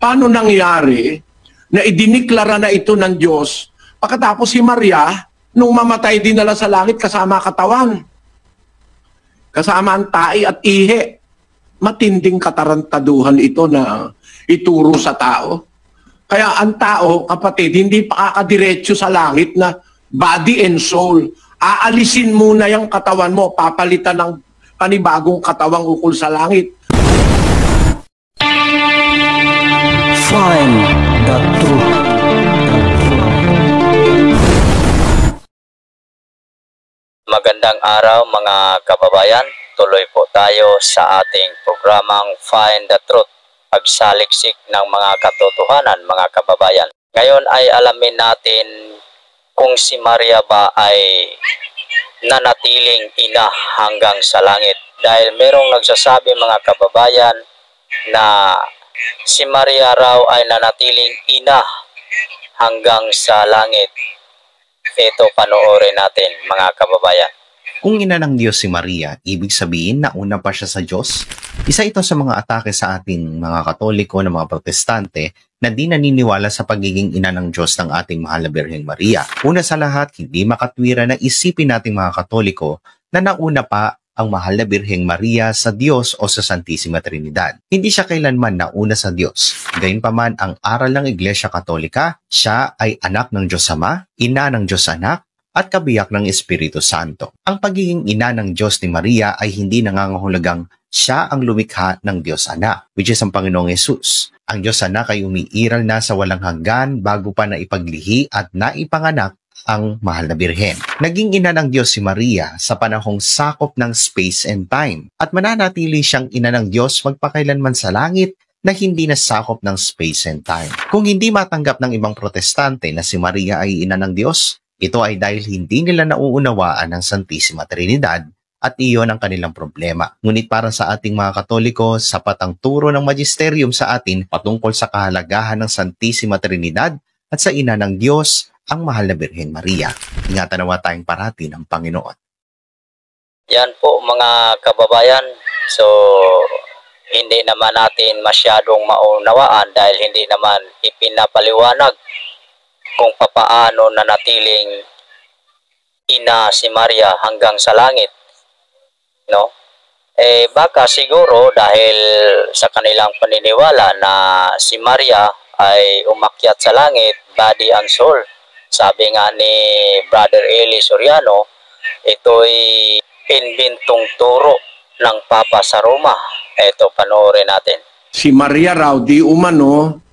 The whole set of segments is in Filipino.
paano nangyari na idiniklara na ito ng Diyos pagkatapos si Maria, nung mamatay, dinala sa langit kasama katawan. Kasama ang tae at ihi. Matinding katarantaduhan ito na ituro sa tao. Kaya ang tao, kapatid, hindi pa kakadiretso sa langit na body and soul. Aalisin muna yung katawan mo, papalitan ng panibagong katawang ukol sa langit. Find the truth. Magandang araw mga kababayan. Tuloy po tayo sa ating programang Find the Truth. Pagsaliksik ng mga katotohanan mga kababayan. Ngayon ay alamin natin kung si Maria ba ay nanatiling ina hanggang sa langit. Dahil merong nagsasabi mga kababayan na si Maria raw ay nanatiling ina hanggang sa langit. Ito panoorin natin mga kababayan. Kung ina ng Diyos si Maria, ibig sabihin na una pa siya sa Diyos? Isa ito sa mga atake sa ating mga Katoliko na mga Protestante na di naniniwala sa pagiging ina ng Diyos ng ating mahal na Birheng Maria. Una sa lahat, hindi makatwira na isipin nating mga Katoliko na nauna pa ang mahal na Birheng Maria sa Diyos o sa Santissima Trinidad. Hindi siya kailanman nauna sa Diyos. Gayunpaman, ang aral ng Iglesia Katolika, siya ay anak ng Diyos Ama, ina ng Diyos Anak, at kabiyak ng Espiritu Santo. Ang pagiging ina ng Diyos ni Maria ay hindi nangangahulugang siya ang lumikha ng Diyos Anak, which is ang Panginoong Yesus. Ang Diyos Anak ay umiiral na sa walang hanggan bago pa na ipaglihi at naipanganak ang mahal na Birhen. Naging ina ng Diyos si Maria sa panahong sakop ng space and time at mananatili siyang ina ng Diyos magpakailanman sa langit na hindi nasakop ng space and time. Kung hindi matanggap ng ibang protestante na si Maria ay ina ng Diyos, ito ay dahil hindi nila nauunawaan ang Santissima Trinidad at iyon ang kanilang problema. Ngunit para sa ating mga Katoliko, sapat ang turo ng magisterium sa atin patungkol sa kahalagahan ng Santissima Trinidad at sa ina ng Diyos, ang mahal na Birhen Maria. Ingatan nawa tayong parati ng Panginoon. Yan po mga kababayan. So, hindi naman natin masyadong maunawaan dahil hindi naman ipinapaliwanag kung papaano nanatiling ina si Maria hanggang sa langit. No? Baka siguro dahil sa kanilang paniniwala na si Maria ay umakyat sa langit, body and soul. Sabi nga ni Brother Eli Soriano, ito'y inventong turo ng Papa sa Roma. Ito, panoorin natin. Si Maria raw, di umano,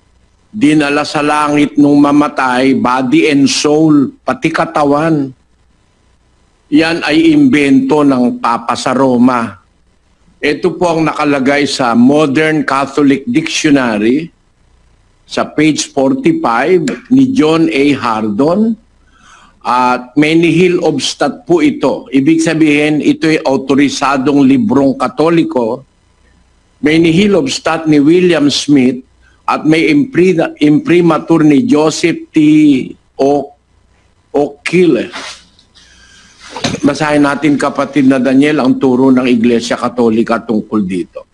dinala sa langit nung mamatay, body and soul, pati katawan. Yan ay imbento ng Papa sa Roma. Ito po ang nakalagay sa Modern Catholic Dictionary sa page 45 ni John A. Hardon at may nihil obstat po ito. Ibig sabihin, ito ay autorisadong librong Katoliko. May nihil obstat ni William Smith at may imprimatur ni Joseph T. O'Keefe. Basahin natin kapatid na Daniel ang turo ng Iglesia Katolika tungkol dito.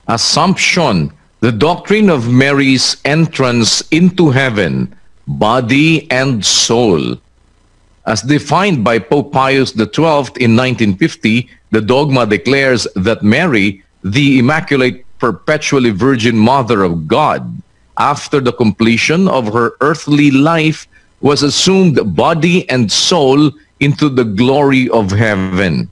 Assumption, the doctrine of Mary's entrance into heaven, body and soul. As defined by Pope Pius XII in 1950, the dogma declares that Mary, the Immaculate Perpetually Virgin Mother of God, after the completion of her earthly life, was assumed body and soul into the glory of heaven.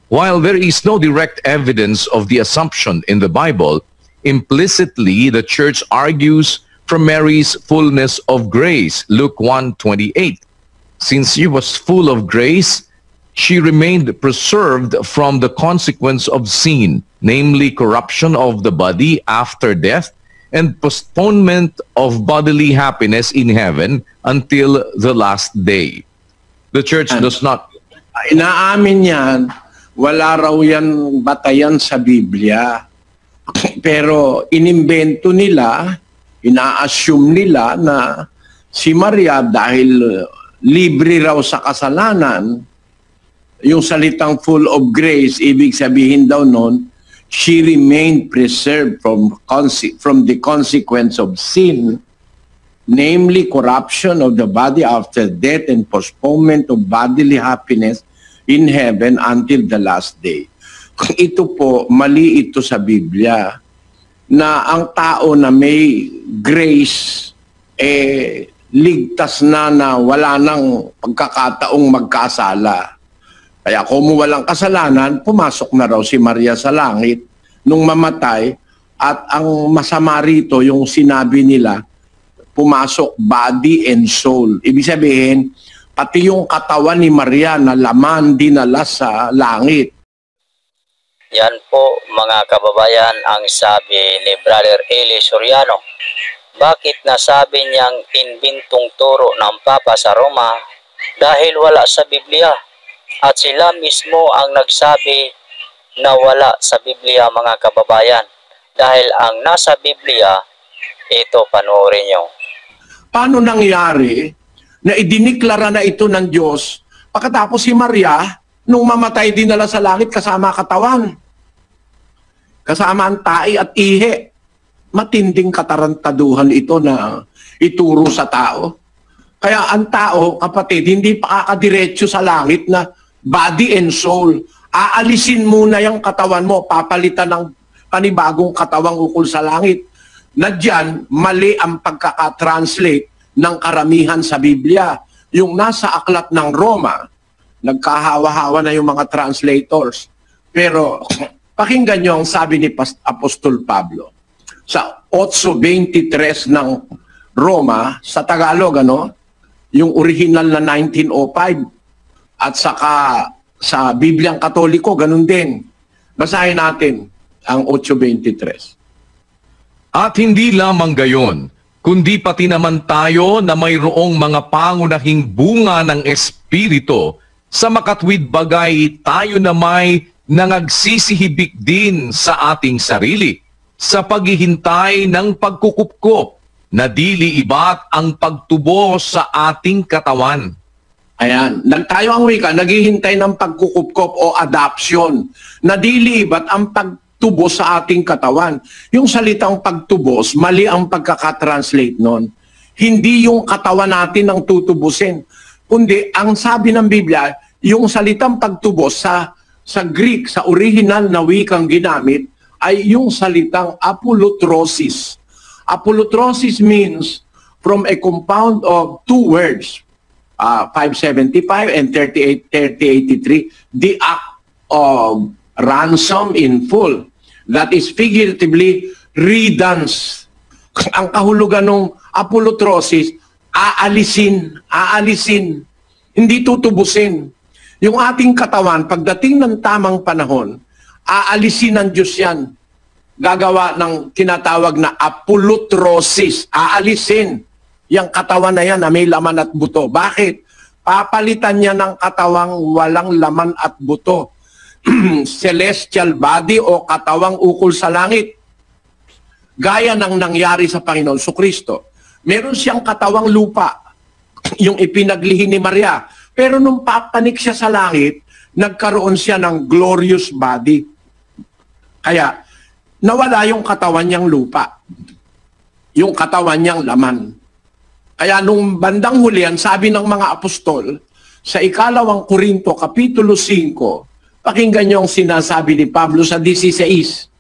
While there is no direct evidence of the assumption in the Bible, implicitly the Church argues from Mary's fullness of grace, Luke 1:28. Since she was full of grace, she remained preserved from the consequence of sin, namely corruption of the body after death and postponement of bodily happiness in heaven until the last day. The Church does not... Inaamin yan, wala raw yan batayan sa Biblia. Pero inimbento nila, ina-assume nila na si Maria dahil libre raw sa kasalanan, yung salitang full of grace, ibig sabihin daw nun, she remained preserved from the consequence of sin, namely corruption of the body after death and postponement of bodily happiness in heaven until the last day. Ito po, mali ito sa Biblia, na ang tao na may grace, ligtas na wala nang pagkakataong magkasala. Kaya kung walang kasalanan, pumasok na raw si Maria sa langit nung mamatay, at ang masama rito, yung sinabi nila, pumasok body and soul. Ibig sabihin, pati yung katawan ni Maria na laman dinala sa langit. Yan po mga kababayan ang sabi ni Brother Eli Soriano. Bakit nasabi niyang imbintong turo ng Papa sa Roma? Dahil wala sa Biblia. At sila mismo ang nagsabi na wala sa Biblia mga kababayan. Dahil ang nasa Biblia, ito panoorin nyo. Paano nangyari na idiniklara na ito ng Diyos pagkatapos si Maria nung mamatay dinala sa langit kasama katawan? Kasama ang tahi at ihi. Matinding katarantaduhan ito na ituro sa tao. Kaya ang tao, kapatid, hindi pa kakadiretso sa langit na body and soul. Aalisin muna yung katawan mo, papalitan ng panibagong katawang ukol sa langit. Na dyan, mali ang pagkakatranslate ng karamihan sa Biblia. Yung nasa aklat ng Roma, nagkahawa-hawa na yung mga translators. Pero pakinggan nyo ang sabi ni Apostol Pablo. Sa 8:23 ng Roma, sa Tagalog, yung original na 1905, at saka sa Bibliang Katoliko, ganun din. Basahin natin ang 8:23. At hindi lamang gayon, kundi pati naman tayo na mayroong mga pangunahing bunga ng Espiritu, sa makatwid bagay tayo na may nangagsisihibik din sa ating sarili, sa paghihintay ng pagkukupkop, na dili iba't ang pagtubo sa ating katawan. Ayan, tayo ang wika, naghihintay ng pagkukupkop o adoption, na dili iba't ang pagtubos sa ating katawan. Yung salitang pagtubos, mali ang pagkakatranslate nun. Hindi yung katawan natin ang tutubusin, kundi ang sabi ng Biblia, yung salitang pagtubos sa Greek, sa original na wikang ginamit, ay yung salitang apolutrosis. Apolutrosis means from a compound of two words, 575 and 3083, the act of ransom in full. That is figuratively riddance. Ang kahulugan ng apolutrosis, aalisin, hindi tutubusin. Yung ating katawan, pagdating ng tamang panahon, aalisin ng Diyos yan. Gagawa ng tinatawag na apolutrosis, aalisin. Yang katawan na yan na may laman at buto. Bakit? Papalitan niya ng katawang walang laman at buto. Celestial body o katawang ukol sa langit. Gaya ng nangyari sa Panginoon Kristo. Meron siyang katawang lupa, yung ipinaglihi ni Maria. Pero nung papanik siya sa langit, nagkaroon siya ng glorious body. Kaya, nawala yung katawan niyang lupa. Yung katawan niyang laman. Kaya nung bandang hulihan, sabi ng mga apostol, sa 2 Korinto, Kapitulo 5, pakinggan niyo ang sinasabi ni Pablo sa 16.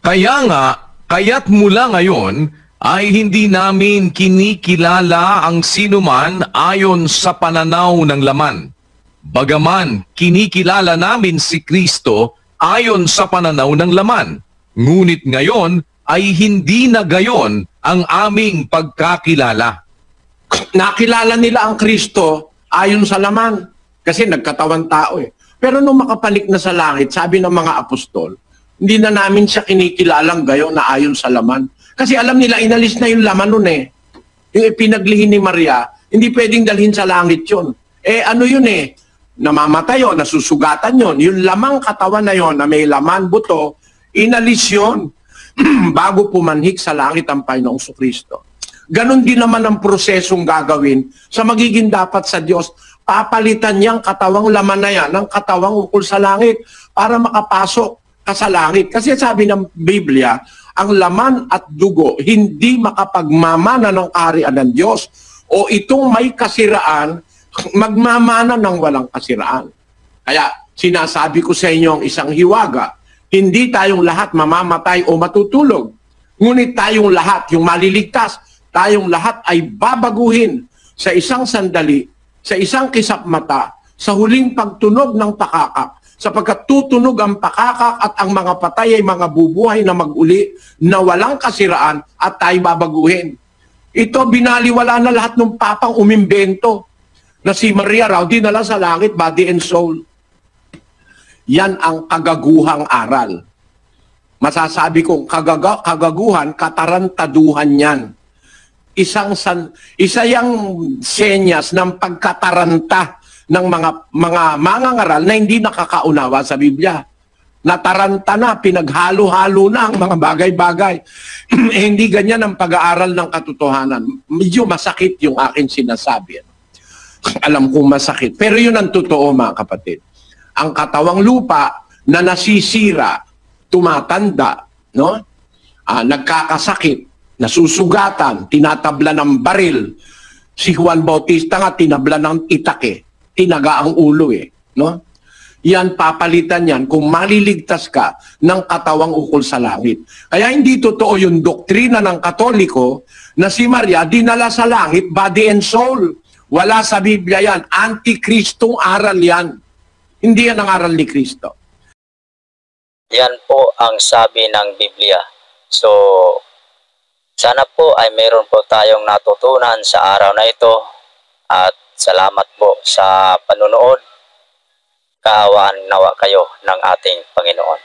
Kaya nga, kaya't mula ngayon, ay hindi namin kinikilala ang sinuman ayon sa pananaw ng laman. Bagaman, kinikilala namin si Kristo ayon sa pananaw ng laman. Ngunit ngayon, ay hindi na gayon ang aming pagkakilala. Nakilala nila ang Kristo ayon sa laman kasi nagkatawan tao eh. Pero nung makapalik na sa langit, sabi ng mga apostol, hindi na namin siya kinikilalang gayon na ayon sa laman. Kasi alam nila, inalis na yung laman nun eh. Yung ipinaglihin ni Maria, hindi pwedeng dalhin sa langit yun. Ano yun eh? Namamatay yun, nasusugatan yun. Yung lamang katawan na yun na may laman, buto, inalis yun. Bago pumanhik sa langit ang Panginoong Kristo. Ganon din naman ang prosesong gagawin sa magiging dapat sa Diyos. Papalitan niyang katawang laman na yan ng katawang ukol sa langit para makapasok kasalangit. Kasi sabi ng Biblia, ang laman at dugo hindi makapagmamana ng kaharian ng Diyos, o itong may kasiraan magmamana ng walang kasiraan. Kaya sinasabi ko sa inyo ang isang hiwaga, hindi tayong lahat mamamatay o matutulog. Ngunit tayong lahat, yung maliligtas, tayong lahat ay babaguhin sa isang sandali, sa isang kisap mata, sa huling pagtunog ng pakakak, sapagkat tutunog ang pakakak at ang mga patay ay mga bubuhay na mag-uli na walang kasiraan at tayo babaguhin. Ito, binaliwala na lahat ng papang umimbento na si Maria raw dinala sa langit, body and soul. Yan ang kagaguhang aral. Masasabi kong kagaguhan, katarantaduhan yan. Isa yang senyas ng pagkataranta ng mga mangangaral na hindi nakakaunawa sa Biblia. Nataranta na, pinaghalo-halo na ang mga bagay-bagay. Hindi ganyan ang pag-aaral ng katotohanan. Medyo masakit yung akin sinasabi. Alam kong masakit. Pero yun ang totoo, mga kapatid. Ang katawang lupa na nasisira, tumatanda, no? Nagkakasakit, nasusugatan, tinatabla ng baril. Si Juan Bautista nga tinabla ng itak tinaga ang ulo no? Yan, papalitan yan kung maliligtas ka ng katawang ukol sa langit. Kaya hindi totoo yung doktrina ng Katoliko na si Maria dinala sa langit, body and soul. Wala sa Biblia yan. Antikristong aral yan. Hindi yan ang aral ni Kristo. Yan po ang sabi ng Biblia. So, sana po ay meron po tayong natutunan sa araw na ito. At salamat po sa panunood. Kaawaan nawa kayo ng ating Panginoon.